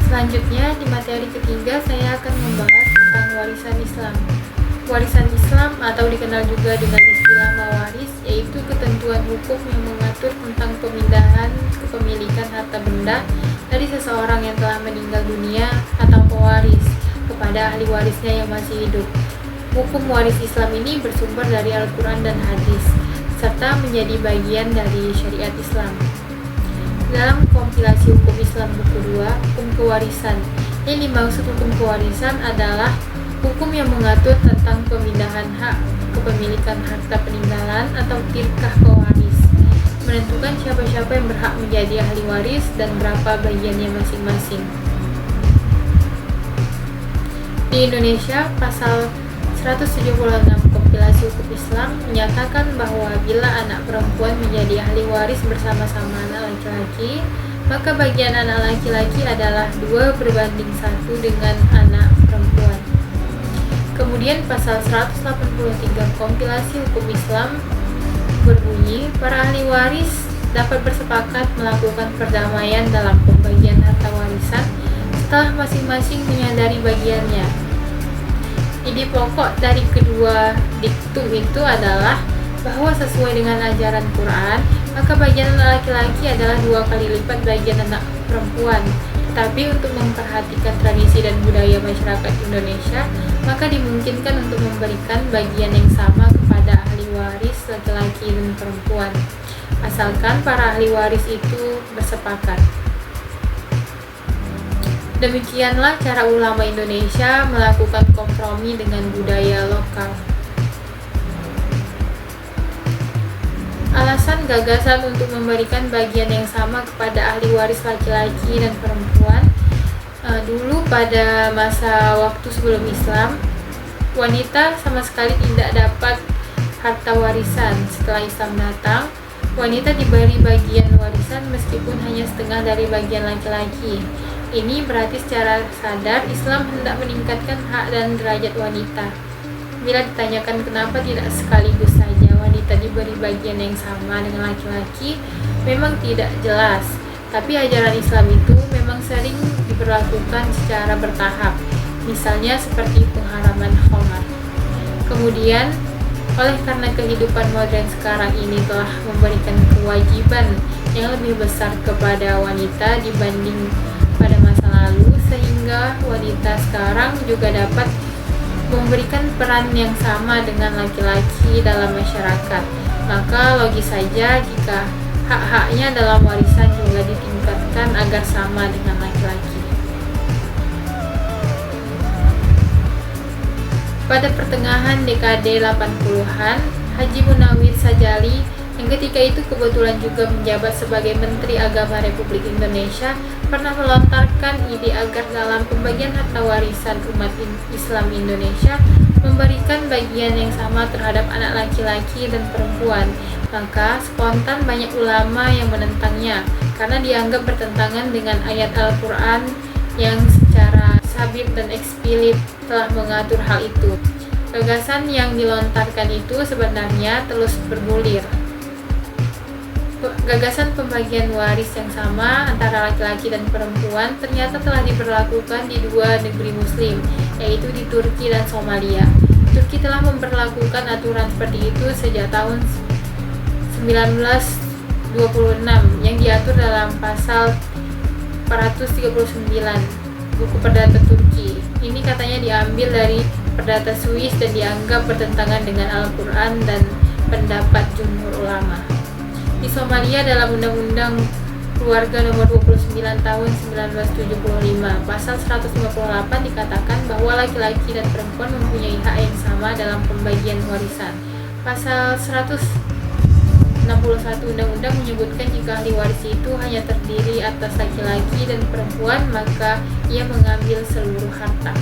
Selanjutnya, di materi ketiga saya akan membahas tentang warisan Islam. Warisan Islam atau dikenal juga dengan istilah mawaris, yaitu ketentuan hukum yang mengatur tentang pemindahan kepemilikan harta benda dari seseorang yang telah meninggal dunia atau pewaris kepada ahli warisnya yang masih hidup. Hukum waris Islam ini bersumber dari Al-Quran dan Hadis, serta menjadi bagian dari syariat Islam. Dalam kompilasi hukum Islam buku 2, hukum kewarisan, yang dimaksud hukum kewarisan adalah hukum yang mengatur tentang pemindahan hak kepemilikan harta peninggalan atau tirkah pewaris, menentukan siapa-siapa yang berhak menjadi ahli waris dan berapa bagiannya masing-masing. Di Indonesia, pasal 176 kompilasi hukum Islam menyatakan bahwa bila anak perempuan menjadi ahli waris bersama-sama anak laki-laki, maka bagian anak laki-laki adalah 2:1 dengan anak perempuan. Kemudian pasal 183 kompilasi hukum Islam berbunyi, para ahli waris dapat bersepakat melakukan perdamaian dalam pembagian harta warisan setelah masing-masing menyadari bagiannya. Ide pokok dari kedua diktum itu adalah bahwa sesuai dengan ajaran Quran, maka bagian anak laki-laki adalah 2 kali lipat bagian anak perempuan. Tetapi untuk memperhatikan tradisi dan budaya masyarakat Indonesia, maka dimungkinkan untuk memberikan bagian yang sama kepada ahli waris laki-laki dan perempuan, asalkan para ahli waris itu bersepakat. Demikianlah cara ulama Indonesia melakukan kompromi dengan budaya lokal. Alasan gagasan untuk memberikan bagian yang sama kepada ahli waris laki-laki dan perempuan, dulu pada masa waktu sebelum Islam, wanita sama sekali tidak dapat harta warisan. Setelah Islam datang, wanita diberi bagian warisan meskipun hanya setengah dari bagian laki-laki. Ini berarti secara sadar Islam hendak meningkatkan hak dan derajat wanita. Bila ditanyakan kenapa tidak sekaligus saja wanita diberi bagian yang sama dengan laki-laki, memang tidak jelas. Tapi ajaran Islam itu memang sering diberlakukan secara bertahap, misalnya seperti pengharaman khamar. Kemudian, oleh karena kehidupan modern sekarang ini telah memberikan kewajiban yang lebih besar kepada wanita dibanding pada masa lalu, sehingga wanita sekarang juga dapat memberikan peran yang sama dengan laki-laki dalam masyarakat. Maka logis saja jika hak-haknya dalam warisan juga ditingkatkan agar sama dengan laki-laki. Pada pertengahan dekade 80-an, Haji Munawir Sajali yang ketika itu kebetulan juga menjabat sebagai Menteri Agama Republik Indonesia pernah melontarkan ide agar dalam pembagian harta warisan umat Islam Indonesia memberikan bagian yang sama terhadap anak laki-laki dan perempuan. Maka spontan banyak ulama yang menentangnya karena dianggap bertentangan dengan ayat Al-Quran yang secara sabit dan eksplisit telah mengatur hal itu. Gagasan yang dilontarkan itu sebenarnya terus bergulir. Gagasan pembagian waris yang sama antara laki-laki dan perempuan ternyata telah diberlakukan di 2 negeri muslim, yaitu di Turki dan Somalia. Turki telah memperlakukan aturan seperti itu sejak tahun 1926 yang diatur dalam pasal 439 buku perdata Turki. Ini katanya diambil dari perdata Swiss dan dianggap bertentangan dengan Al-Quran dan pendapat jumhur ulama. Di Somalia dalam Undang-Undang Keluarga Nomor 29 Tahun 1975, Pasal 158 dikatakan bahwa laki-laki dan perempuan mempunyai hak yang sama dalam pembagian warisan. Pasal 161 Undang-Undang menyebutkan jika ahli waris itu hanya terdiri atas laki-laki dan perempuan, maka ia mengambil seluruh harta.